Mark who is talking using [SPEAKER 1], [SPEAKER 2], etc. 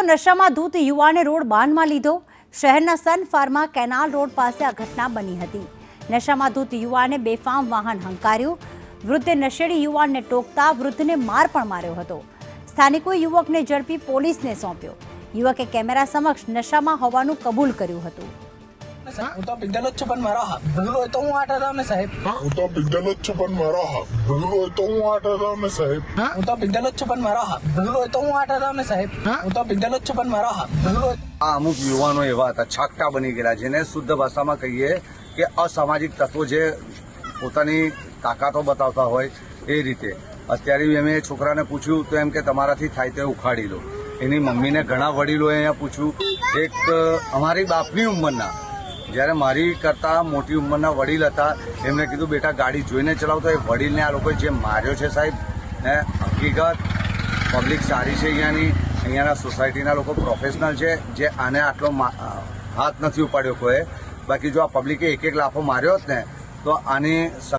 [SPEAKER 1] નશામાં ધૂત યુવાને રોડ બાંધમાં લીધો। શહેરના સન ફાર્મા કેનાલ રોડ પાસે આ ઘટના બની હતી। નશામાં ધૂત યુવાને બેફામ વાહન હંકાર્યું। વૃદ્ધે નશેડી યુવાનને ટોકતા વૃદ્ધને માર પણ માર્યો હતો। સ્થાનિકોએ યુવકને ઝડપી પોલીસને સોંપ્યો। યુવકે કેમેરા સમક્ષ નશામાં હોવાનું કબૂલ કર્યું હતું।
[SPEAKER 2] હું તો પીધેલો જ છું પણ મારો હાથ ભૂલો હોય તો હું આટા રામ ને સાહેબ
[SPEAKER 3] હું તો પીધેલો જ છું પણ મારો હાથ ભૂલો હોય તો હું આટા રામ ને સાહેબ
[SPEAKER 2] હું તો પીધેલો જ છું પણ મારો હાથ ભૂલો હોય તો હું આટા રામ ને સાહેબ હું તો પીધેલો જ છું પણ મારો હાથ ભૂલો હોય।
[SPEAKER 4] આ અમુક યુવાનો એવા હતા છાકટા બની ગયેલા, જેને શુદ્ધ ભાષામાં કહીએ કે અસામાજિક તત્વો જે પોતાની તાકાતો બતાવતા હોય એ રીતે। અત્યારે મેં છોકરાને પૂછ્યું તો એમ કે તમારાથી થાય તો ઉખાડી લો। એની મમ્મીને ઘણા વડીલોએ અહીંયા પૂછ્યું। એક અમારી બાપની ઉંમરના, જ્યારે મારી કરતાં મોટી ઉંમરના વડીલ હતા, એમણે કીધું બેટા ગાડી જોઈને ચલાવતો। એ વડીલને આ લોકોએ જે માર્યો છે સાહેબ, ને હકીકત પબ્લિક સારી છે અહીંયાના સોસાયટીના લોકો પ્રોફેશનલ છે, જે આને આટલો હાથ નથી ઉપાડ્યો કોઈ। બાકી જો આ પબ્લિકે એક લાફો માર્યો હોત ને તો આની